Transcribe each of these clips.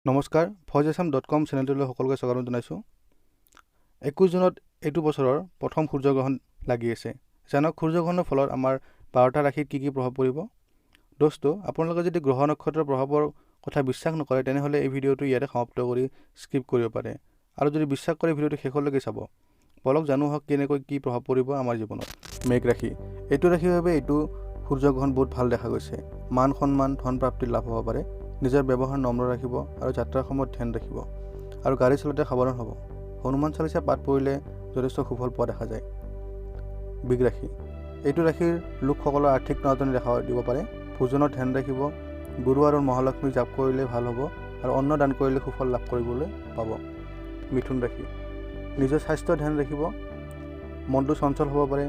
নমস্কাৰ ফৌজাছাম.com চেনেলটোলৈ সকলোকে স্বাগতম জনাইছোঁ। 21 জুনত এইটো বছৰৰ প্ৰথম সূৰ্যগ্ৰহণ লাগি আছে। জানক সূৰ্যগ্ৰহণৰ ফলত আমাৰ 12টা ৰাশিত কি প্ৰভাৱ পৰিব। দোস্তো, আপোনালোকে যদি গ্ৰহ নক্ষত্ৰৰ প্ৰভাৱৰ কথা বিশ্বাস নকৰে তেনেহ'লে এই ভিডিঅ'টো ইয়াতে সমাপ্ত কৰি স্কিপ কৰিব পাৰে, আৰু যদি বিশ্বাস কৰে ভিডিঅ'টো শেষলৈকে চাব। বলক জানো হওক কেনেকৈ কি প্ৰভাৱ পৰিব আমাৰ জীৱনত। মেঘ ৰাশি, এইটো ৰাশিৰ বাবে এইটো সূৰ্যগ্ৰহণ বহুত ভাল দেখা গৈছে। মান সন্মান ধন প্ৰাপ্তিৰ লাভ হ'ব পাৰে। নিজৰ ব্যৱহাৰ নম্ৰ ৰাখিব আৰু যাত্ৰাৰ সময়ত ধ্যান ৰাখিব, আৰু গাড়ী চলাওঁতে সাৱধান হ'ব। হনুমান চালিচা পাঠ পঢ়িলে যথেষ্ট সুফল পোৱা দেখা যায়। বৃষ ৰাশি, এইটো ৰাশিৰ লোকসকলৰ আৰ্থিক টনাটনি দেখা দিব পাৰে। ভোজনৰ ধ্যান ৰাখিব। গুৰু আৰু মহালক্ষ্মী জাপ কৰিলে ভাল হ'ব, আৰু অন্ন দান কৰিলে সুফল লাভ কৰিবলৈ পাব। মিথুন ৰাশি, নিজৰ স্বাস্থ্যৰ ধ্যান ৰাখিব। মনটো চঞ্চল হ'ব পাৰে।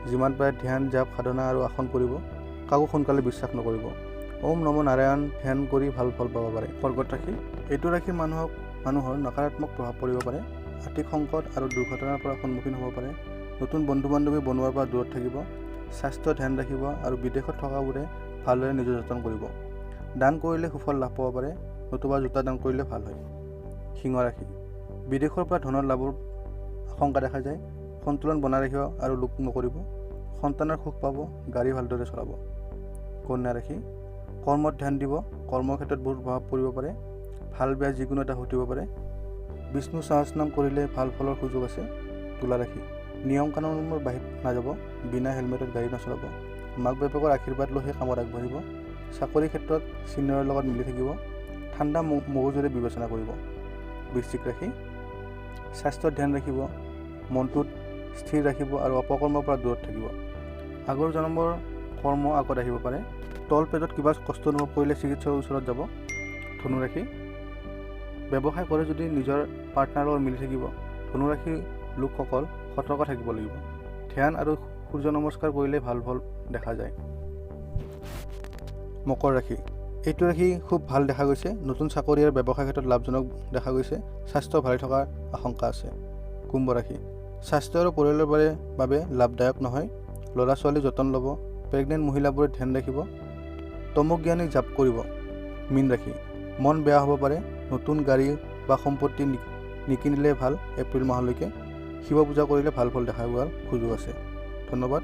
যিমান পাৰে ধ্যান জাপ সাধনা আৰু আসন কৰিব। কাকো সোনকালে বিশ্বাস নকৰিব। ওম নম নাৰায়ণ ধ্যান কৰি ভাল ফল পাব পাৰে। কৰ্কট ৰাশি, এইটো ৰাশিৰ মানুহৰ নকাৰাত্মক প্ৰভাৱ পৰিব পাৰে। আৰ্থিক সংকট আৰু দুৰ্ঘটনাৰ পৰা সন্মুখীন হ'ব পাৰে। নতুন বন্ধু বান্ধৱী বনোৱাৰ পৰা দূৰত থাকিব। স্বাস্থ্য ধ্যান ৰাখিব, আৰু বিদেশত থকাবোৰে ভালদৰে নিজৰ যতন কৰিব। দান কৰিলে সুফল লাভ পাব পাৰে, নতুবা জোতা দান কৰিলে ভাল হয়। সিংহ ৰাশি, বিদেশৰ পৰা ধনৰ লাভৰ আশংকা দেখা যায়। সন্তুলন বনাই ৰাখিব আৰু লোক নকৰিব। সন্তানৰ সুখ পাব। গাড়ী ভালদৰে চলাব। কন্যা ৰাশি, কৰ্মত ধ্যান দিব। কৰ্মৰ ক্ষেত্ৰত বহুত প্ৰভাৱ পৰিব পাৰে। ভাল বেয়া যিকোনো এটা ঘটিব পাৰে। বিষ্ণু সহস্ৰনাম কৰিলে ভাল ফলৰ সুযোগ আছে। তুলা ৰাশি, নিয়ম কানুনৰ বাহিৰত নাযাব। বিনা হেলমেটত গাড়ী নচলাব। মাক বাপেকৰ আশীৰ্বাদ লৈহে কামত আগবাঢ়িব। চাকৰিৰ ক্ষেত্ৰত চিনিয়ৰৰ লগত মিলি থাকিব। ঠাণ্ডা মগজুৰে বিবেচনা কৰিব। বৃশ্চিক ৰাশি, স্বাস্থ্যত ধ্যান ৰাখিব। মনটোত স্থিৰ ৰাখিব আৰু অপকৰ্মৰ পৰা দূৰত থাকিব। আগৰ জন্মৰ কৰ্ম আগত আহিব পাৰে। তল পেটত কিবা কষ্ট অনুভৱ কৰিলে চিকিৎসকৰ ওচৰত যাব। ধনু ৰাশি, ব্যৱসায় কৰে যদি নিজৰ পাৰ্টনাৰৰ লগত মিলি থাকিব। ধনু ৰাশিৰ লোকসকল সতৰ্ক থাকিব লাগিব। ধ্যান আৰু সূৰ্য নমস্কাৰ কৰিলে ভাল ফল দেখা যায়। মকৰ ৰাশি, এইটো ৰাশি খুব ভাল দেখা গৈছে। নতুন চাকৰি আৰু ব্যৱসায় ক্ষেত্ৰত লাভজনক দেখা গৈছে। স্বাস্থ্য ভালে থকাৰ আশংকা আছে। কুম্ভ ৰাশি, স্বাস্থ্য আৰু পৰিয়ালৰ বাবে লাভদায়ক নহয়। ল'ৰা ছোৱালীৰ যতন ল'ব। প্ৰেগনেণ্ট মহিলাবোৰে ধ্যান ৰাখিব। তমোজ্ঞানী জাপ কৰিব। মীন ৰাশি, মন বেয়া হ'ব পাৰে। নতুন গাড়ী বা সম্পত্তি নিকিনিলে ভাল। এপ্ৰিল মাহলৈকে শিৱ পূজা কৰিলে ভাল ফল দেখা পোৱাৰ সুযোগ আছে। ধন্যবাদ।